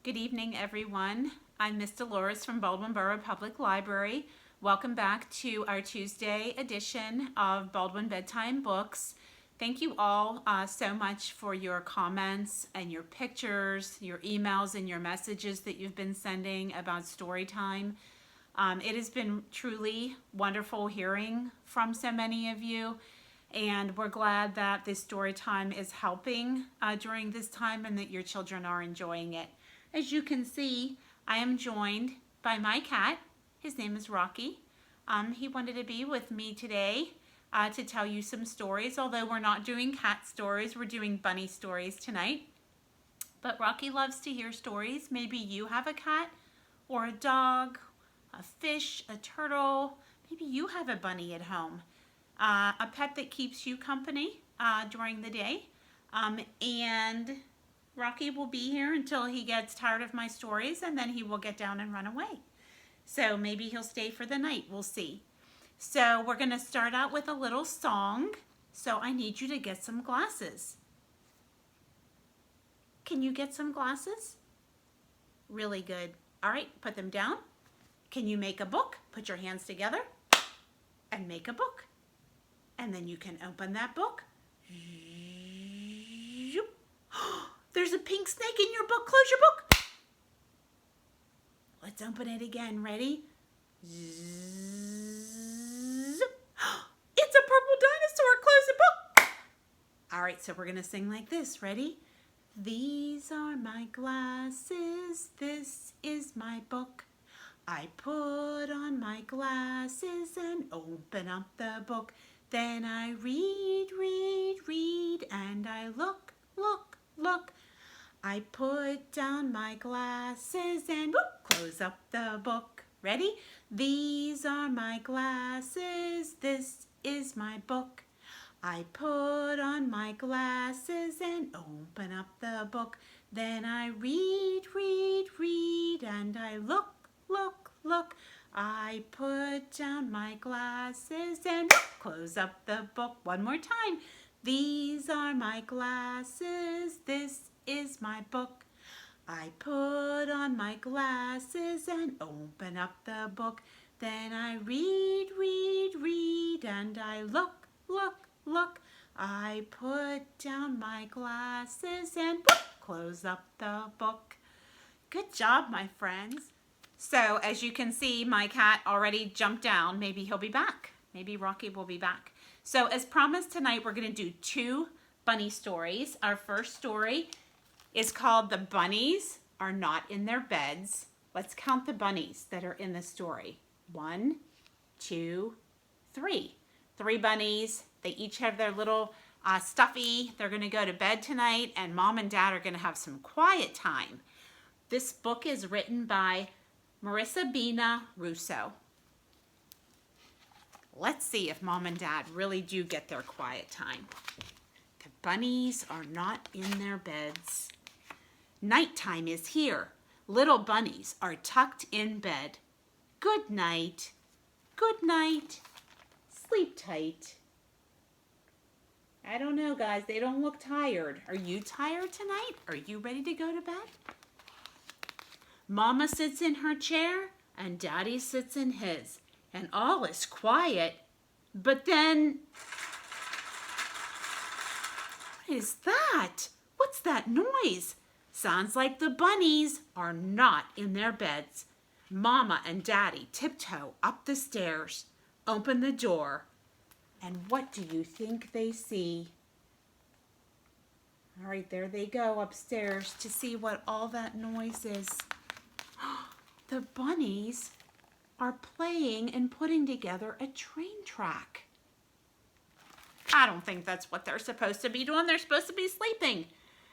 Good evening, everyone. I'm Miss Dolores from Baldwin Borough Public Library. Welcome back to our Tuesday edition of Baldwin Bedtime Books. Thank you all so much for your comments and your pictures, your emails, and your messages that you've been sending about story time. It has been truly wonderful hearing from so many of you, and we're glad that this story time is helping during this time and that your children are enjoying it. As you can see, I am joined by my cat. His name is Rocky. He wanted to be with me today to tell you some stories. Although we're not doing cat stories, we're doing bunny stories tonight. But Rocky loves to hear stories. Maybe you have a cat or a dog, a fish, a turtle. Maybe you have a bunny at home, a pet that keeps you company during the day. And Rocky will be here until he gets tired of my stories, and then he will get down and run away. So maybe he'll stay for the night. We'll see. So we're going to start out with a little song. So I need you to get some glasses. Can you get some glasses? Really good. All right, put them down. Can you make a book? Put your hands together and make a book. And then you can open that book. There's a pink snake in your book. Close your book. Let's open it again. Ready? It's a purple dinosaur. Close the book. All right, so we're going to sing like this. Ready? These are my glasses. This is my book. I put on my glasses and open up the book. Then I read, read, read, and I look, look, look. I put down my glasses and whoop, close up the book. Ready? These are my glasses. This is my book. I put on my glasses and open up the book. Then I read, read, read, and I look, look, look. I put down my glasses and whoop, close up the book. One more time. These are my glasses. This is my book. I put on my glasses and open up the book. Then I read, read, read, and I look, look, look. I put down my glasses and whoop, close up the book. Good job, my friends. So as you can see, my cat already jumped down. Maybe he'll be back. Maybe Rocky will be back. So as promised, tonight we're going to do 2 bunny stories. Our first story is called The Bunnies Are Not in Their Beds. Let's count the bunnies that are in the story. 1, 2, 3. 3 bunnies. They each have their little stuffy. They're going to go to bed tonight, and Mom and Dad are going to have some quiet time. This book is written by Marissa Bina Russo. Let's see if Mom and Dad really do get their quiet time. The bunnies are not in their beds. Nighttime is here. Little bunnies are tucked in bed. Good night. Good night. Sleep tight. I don't know, guys. They don't look tired. Are you tired tonight? Are you ready to go to bed? Mama sits in her chair and Daddy sits in his, and all is quiet. But then, what is that? What's that noise? Sounds like the bunnies are not in their beds. Mama and Daddy tiptoe up the stairs, open the door, and what do you think they see? All right, there they go upstairs to see what all that noise is. The bunnies are playing and putting together a train track. I don't think that's what they're supposed to be doing. They're supposed to be sleeping.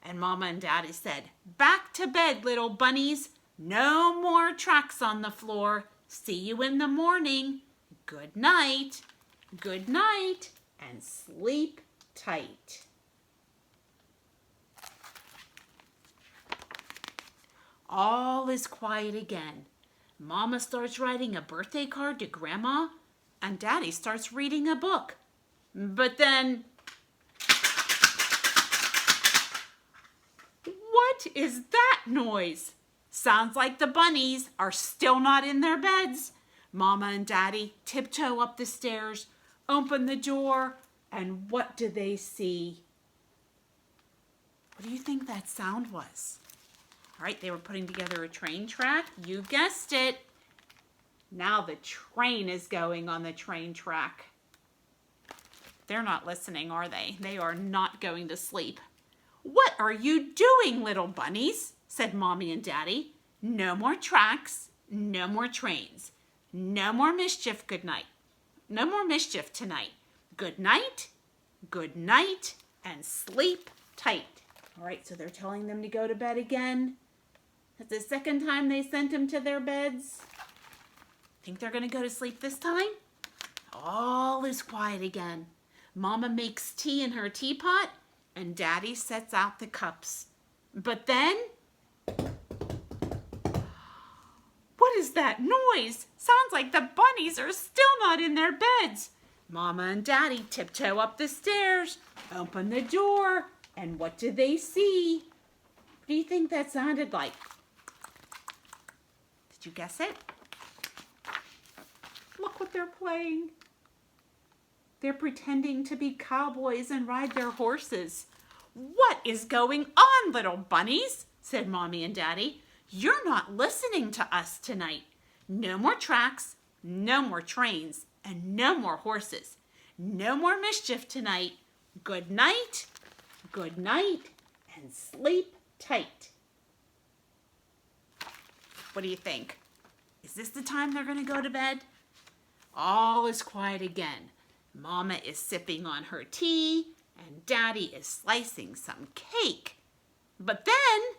And Mama and Daddy said, back to bed, little bunnies. No more tracks on the floor. See you in the morning. Good night. Good night. And sleep tight. All is quiet again. Mama starts writing a birthday card to Grandma, and Daddy starts reading a book. But then, what is that noise? Sounds like the bunnies are still not in their beds. Mama and Daddy tiptoe up the stairs, open the door, and what do they see? What do you think that sound was? All right, they were putting together a train track. You guessed it. Now the train is going on the train track. They're not listening, are they? They are not going to sleep. "What are you doing, little bunnies?" said Mommy and Daddy. "No more tracks, no more trains. No more mischief, good night. No more mischief tonight. Good night, and sleep tight." All right, so they're telling them to go to bed again. That's the second time they sent them to their beds. Think they're going to go to sleep this time? All is quiet again. Mama makes tea in her teapot, and Daddy sets out the cups. But then, what is that noise? Sounds like the bunnies are still not in their beds. Mama and Daddy tiptoe up the stairs, open the door, and what do they see? What do you think that sounded like? Did you guess it? Look what they're playing. They're pretending to be cowboys and ride their horses. "What is going on, little bunnies?" said Mommy and Daddy. "You're not listening to us tonight. No more tracks, no more trains, and no more horses. No more mischief tonight. Good night, and sleep tight." What do you think? Is this the time they're going to go to bed? All is quiet again. Mama is sipping on her tea, and Daddy is slicing some cake. But then,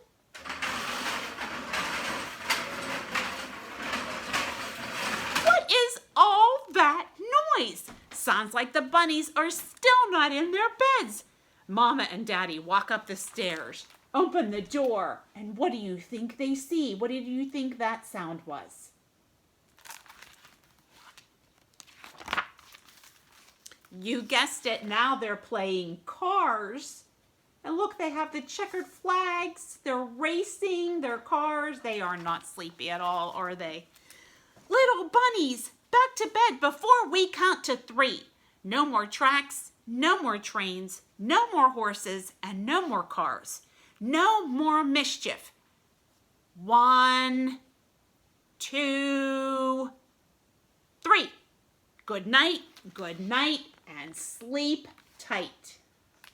what is all that noise? Sounds like the bunnies are still not in their beds. Mama and Daddy walk up the stairs, open the door, and what do you think they see? What did you think that sound was? You guessed it. Now they're playing cars. And look, they have the checkered flags. They're racing their cars. They are not sleepy at all, are they? "Little bunnies, back to bed before we count to 3. No more tracks, no more trains, no more horses, and no more cars. No more mischief. 1, 2, 3. Good night, and sleep tight."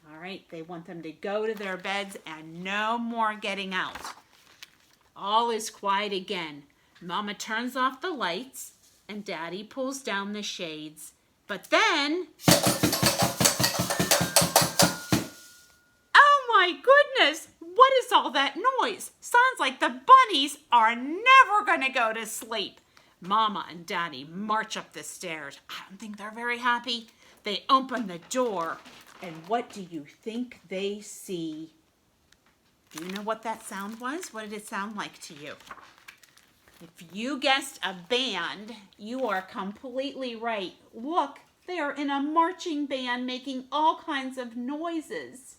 All right, they want them to go to their beds and no more getting out. All is quiet again. Mama turns off the lights and Daddy pulls down the shades. But then, oh my goodness, what is all that noise? Sounds like the bunnies are never going to go to sleep. Mama and Daddy march up the stairs. I don't think they're very happy. They open the door, and what do you think they see? Do you know what that sound was? What did it sound like to you? If you guessed a band, you are completely right. Look, they're in a marching band making all kinds of noises.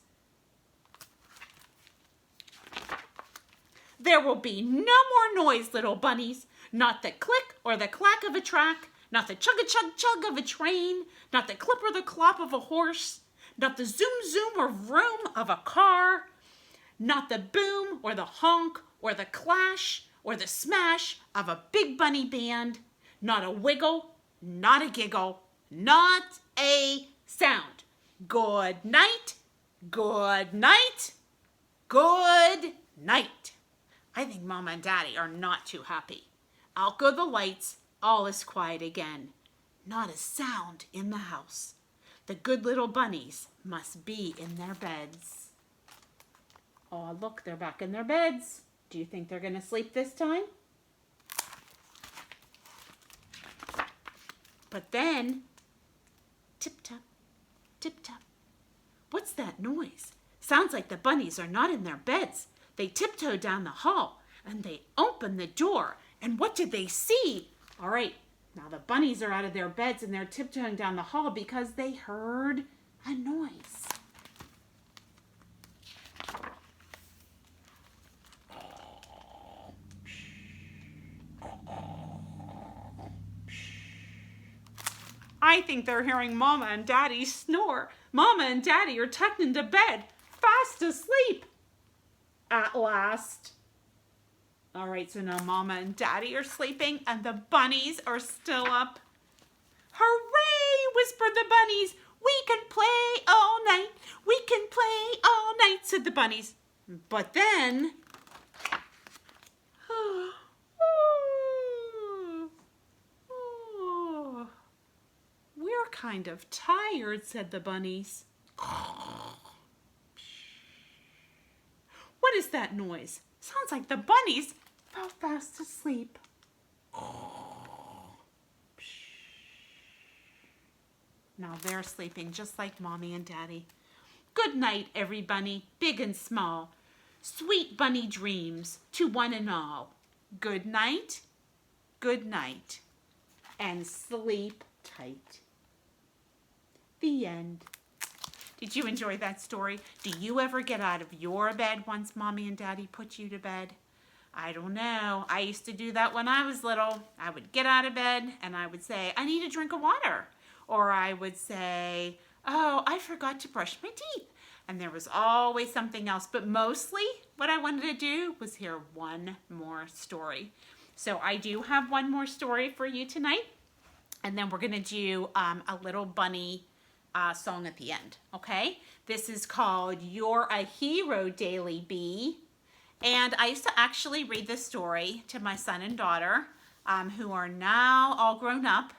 There will be no more noise, little bunnies. Not the click or the clack of a track, not the chug-a-chug-chug of a train, not the clip or the clop of a horse, not the zoom-zoom or vroom of a car, not the boom or the honk or the clash or the smash of a big bunny band, not a wiggle, not a giggle, not a sound. Good night, good night, good night. I think Mama and Daddy are not too happy. Out go the lights, all is quiet again. Not a sound in the house. The good little bunnies must be in their beds. Oh, look, they're back in their beds. Do you think they're going to sleep this time? But then, tip-tap, tip-tap. What's that noise? Sounds like the bunnies are not in their beds. They tiptoe down the hall, and they open the door. And what did they see? All right, now the bunnies are out of their beds and they're tiptoeing down the hall because they heard a noise. I think they're hearing Mama and Daddy snore. Mama and Daddy are tucked into bed, fast asleep. At last. All right, so now Mama and Daddy are sleeping and the bunnies are still up. Hooray, whispered the bunnies. We can play all night. We can play all night, said the bunnies. But then... We're kind of tired, said the bunnies. What is that noise? Sounds like the bunnies fell fast asleep. Now they're sleeping just like Mommy and Daddy. Good night, every bunny, big and small. Sweet bunny dreams to one and all. Good night, and sleep tight. The end. Did you enjoy that story? Do you ever get out of your bed once Mommy and Daddy put you to bed? I don't know. I used to do that when I was little. I would get out of bed and I would say, I need a drink of water. Or I would say, oh, I forgot to brush my teeth. And there was always something else. But mostly what I wanted to do was hear one more story. So I do have one more story for you tonight. And then we're going to do a little bunny song at the end, okay? This is called You're a Hero, Daily Bee. And I used to actually read this story to my son and daughter, who are now all grown up.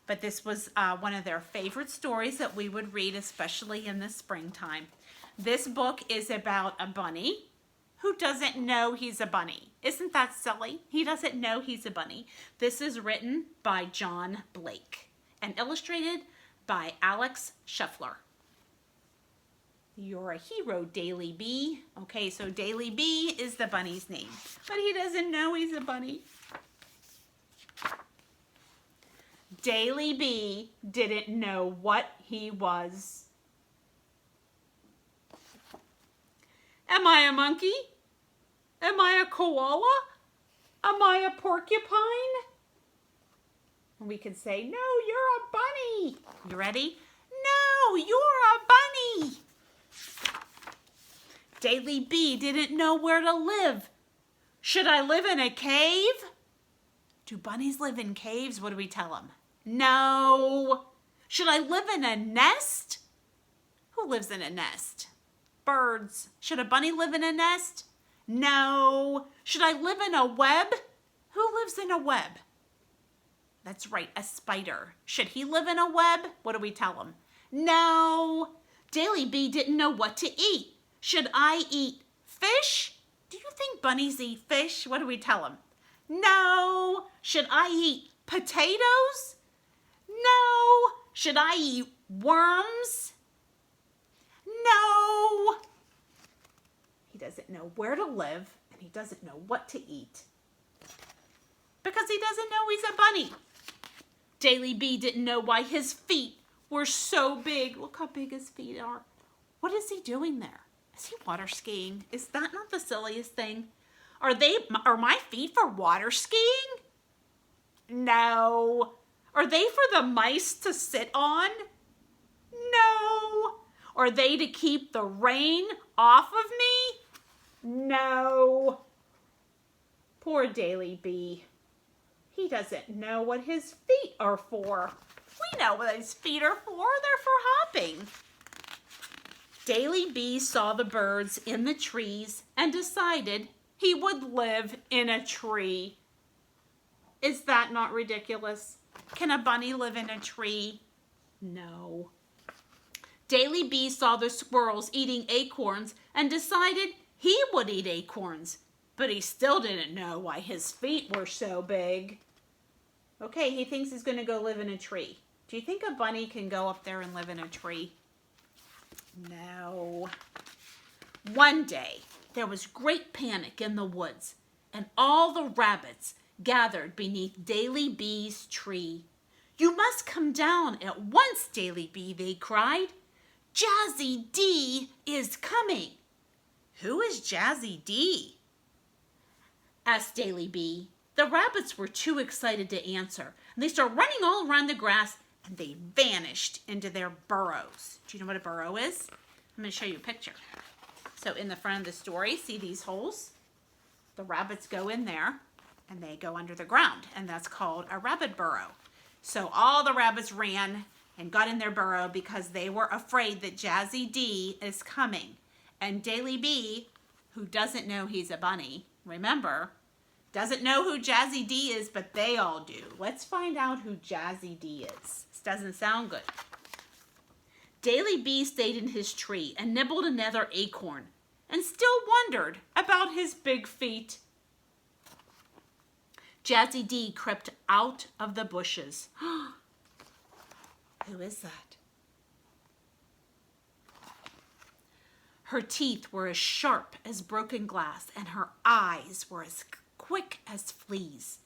But this was one of their favorite stories that we would read, especially in the springtime. This book is about a bunny who doesn't know he's a bunny. Isn't that silly? He doesn't know he's a bunny. This is written by John Blake and illustrated by Alex Scheffler. You're a hero, Daily Bee. Okay, so Daily Bee is the bunny's name, but he doesn't know he's a bunny. Daily Bee didn't know what he was. Am I a monkey? Am I a koala? Am I a porcupine? We could say, no, you're a bunny. You ready? No, you're a bunny. Daily Bee didn't know where to live. Should I live in a cave? Do bunnies live in caves? What do we tell them? No. Should I live in a nest? Who lives in a nest? Birds. Should a bunny live in a nest? No. Should I live in a web? Who lives in a web? That's right, a spider. Should he live in a web? What do we tell him? No. Daily Bee didn't know what to eat. Should I eat fish? Do you think bunnies eat fish? What do we tell him? No. Should I eat potatoes? No. Should I eat worms? No. He doesn't know where to live and he doesn't know what to eat because he doesn't know he's a bunny. Daily Bee didn't know why his feet were so big. Look how big his feet are. What is he doing there? Is he water skiing? Is that not the silliest thing? Are my feet for water skiing? No. Are they for the mice to sit on? No. Are they to keep the rain off of me? No. Poor Daily Bee. He doesn't know what his feet are for. We know what his feet are for. They're for hopping. Daily Bee saw the birds in the trees and decided he would live in a tree. Is that not ridiculous? Can a bunny live in a tree? No. Daily Bee saw the squirrels eating acorns and decided he would eat acorns, but he still didn't know why his feet were so big. Okay, he thinks he's going to go live in a tree. Do you think a bunny can go up there and live in a tree? No. One day, there was great panic in the woods, and all the rabbits gathered beneath Daily Bee's tree. You must come down at once, Daily Bee, they cried. Jazzy D is coming. Who is Jazzy D? Asked Daily Bee. The rabbits were too excited to answer, and they started running all around the grass and they vanished into their burrows. Do you know what a burrow is? I'm going to show you a picture. So in the front of the story, see these holes? The rabbits go in there and they go under the ground, and that's called a rabbit burrow. So all the rabbits ran and got in their burrow because they were afraid that Jazzy D is coming. And Daily B, who doesn't know he's a bunny, remember, doesn't know who Jazzy D is, but they all do. Let's find out who Jazzy D is. This doesn't sound good. Daily B stayed in his tree and nibbled another acorn and still wondered about his big feet. Jazzy D crept out of the bushes. Who is that? Her teeth were as sharp as broken glass, and her eyes were as quick as fleas.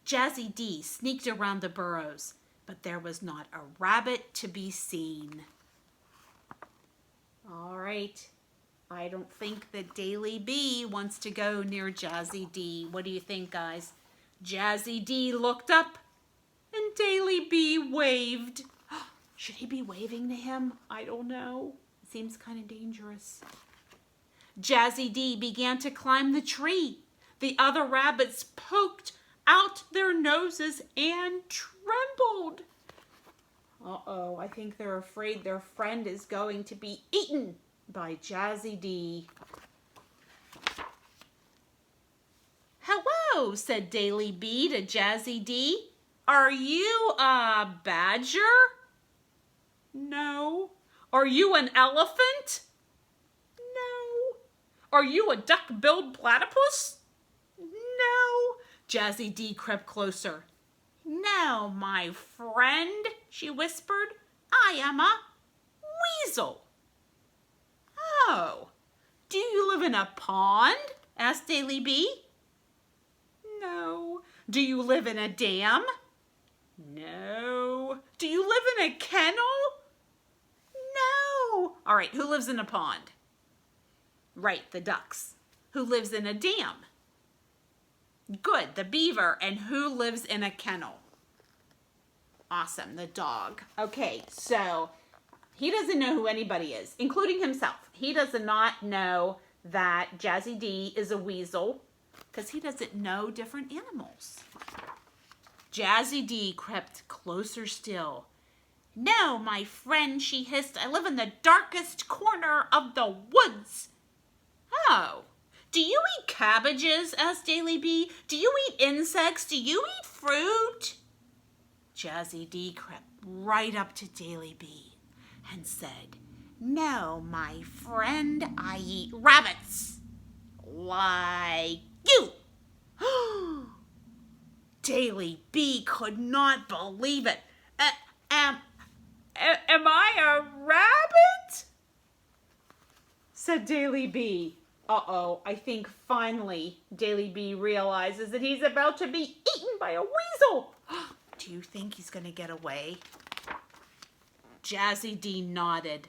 Jazzy D sneaked around the burrows, but there was not a rabbit to be seen. All right. I don't think that Daily B wants to go near Jazzy D. What do you think, guys? Jazzy D looked up, and Daily B waved. Should he be waving to him? I don't know. It seems kind of dangerous. Jazzy D began to climb the tree. The other rabbits poked out their noses and trembled. Uh-oh, I think they're afraid their friend is going to be eaten by Jazzy D. Hello, said Daily B to Jazzy D. Are you a badger? No. Are you an elephant? No. Are you a duck-billed platypus? No. Jazzy D crept closer. No, my friend, she whispered. I am a weasel. Oh, do you live in a pond? Asked Daily B. No. Do you live in a dam? No. Do you live in a kennel? No. All right, who lives in a pond? Right, the ducks. Who lives in a dam? Good, the beaver. And who lives in a kennel? Awesome, the dog. Okay, so he doesn't know who anybody is, including himself. He does not know that Jazzy D is a weasel because he doesn't know different animals. Jazzy D crept closer still. No, my friend, she hissed. I live in the darkest corner of the woods. Oh, do you eat cabbages? Asked Daily B. Do you eat insects? Do you eat fruit? Jazzy D crept right up to Daily B and said, no, my friend, I eat rabbits. Like you. Daily B could not believe it. Am I a rabbit? Said Daily B. Uh-oh, I think finally Daily B realizes that he's about to be eaten by a weasel. Do you think he's going to get away? Jazzy D nodded,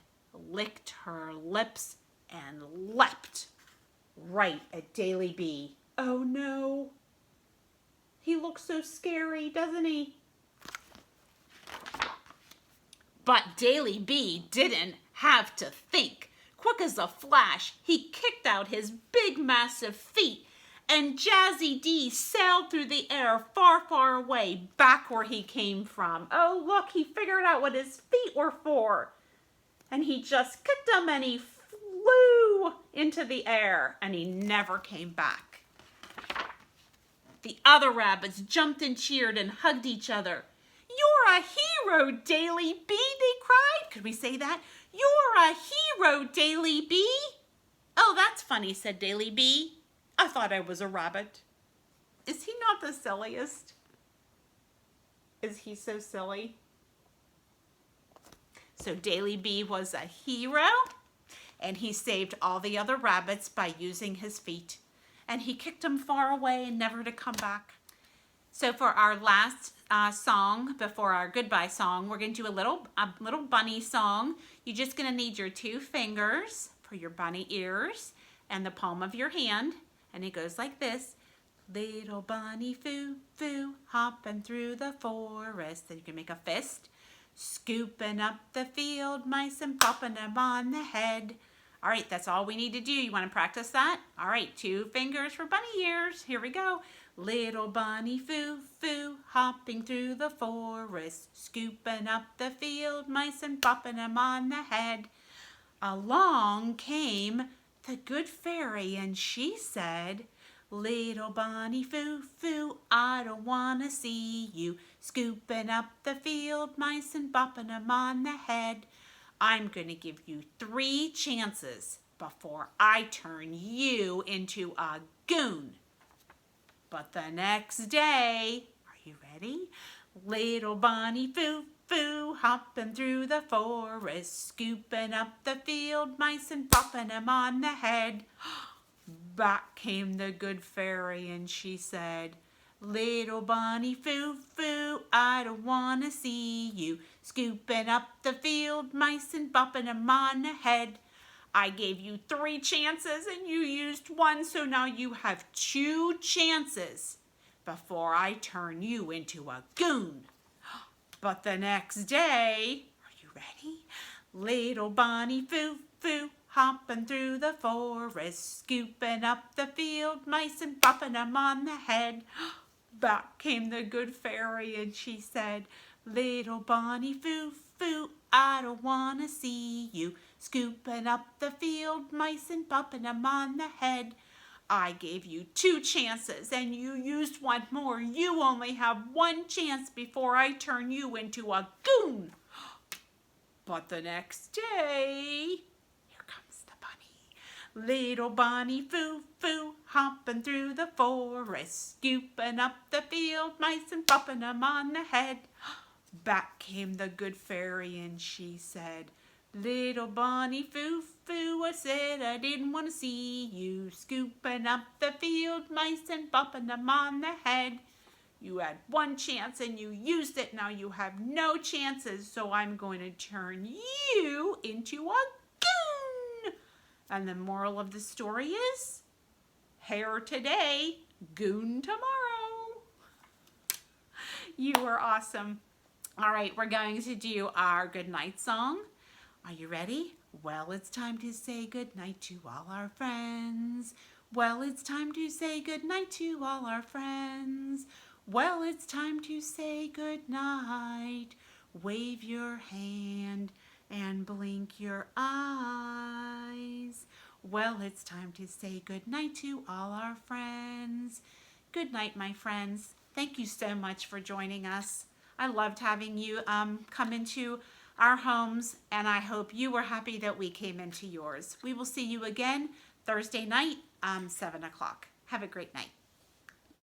licked her lips, and leapt right at Daily B. Oh no. He looks so scary, doesn't he? But Daily B didn't have to think. Quick as a flash, he kicked out his big, massive feet, and Jazzy D sailed through the air far, far away, back where he came from. Oh, look, he figured out what his feet were for. And he just kicked them, and he flew into the air, and he never came back. The other rabbits jumped and cheered and hugged each other. You're a hero, Daily B, they cried. Could we say that? You're a hero, Daily B. Oh, that's funny, said Daily B. I thought I was a rabbit. Is he not the silliest? Is he so silly? So Daily B was a hero, and he saved all the other rabbits by using his feet. And he kicked them far away and never to come back. So for our last song, before our goodbye song, we're going to do a little bunny song. You're just going to need your 2 fingers for your bunny ears and the palm of your hand. And it goes like this. Little bunny foo, foo, hopping through the forest. Then you can make a fist. scooping up the field mice and popping them on the head. All right, that's all we need to do. You want to practice that? All right, 2 fingers for bunny ears. Here we go. Little bunny foo-foo, hopping through the forest, scooping up the field mice and popping them on the head. Along came the good fairy, and she said, Little bunny foo-foo, I don't want to see you scooping up the field mice and bopping them on the head. I'm going to give you 3 chances before I turn you into a goon. But the next day, are you ready? Little bunny foo-foo, hopping through the forest, scooping up the field mice and popping them on the head. Back came the good fairy, and she said, Little bunny foo-foo, I don't want to see you scooping up the field mice and bopping them on the head. I gave you 3 chances and you used 1, so now you have 2 chances before I turn you into a goon. But the next day, are you ready? Little bunny foo-foo, hopping through the forest, scooping up the field mice and popping them on the head. Back came the good fairy, and she said, Little bunny foo-foo, I don't want to see you scooping up the field mice and popping them on the head. I gave you 2 chances and you used 1 more. You only have 1 chance before I turn you into a goon. But the next day, here comes the bunny. Little bunny foo-foo, hopping through the forest, scooping up the field mice and popping them on the head. Back came the good fairy, and she said, Little bunny foo-foo, I said I didn't want to see you scooping up the field mice and popping them on the head. You had 1 chance and you used it. Now you have no chances, so I'm going to turn you into a goon. And the moral of the story is, hare today, goon tomorrow. You are awesome. All right, we're going to do our goodnight song. Are you ready? Well, it's time to say goodnight to all our friends. Well, it's time to say goodnight to all our friends. Well, it's time to say goodnight. Wave your hand and blink your eyes. Well, it's time to say goodnight to all our friends. Good night, my friends. Thank you so much for joining us. I loved having you come into our homes, and I hope you were happy that we came into yours. We will see you again Thursday night, 7 o'clock. Have a great night.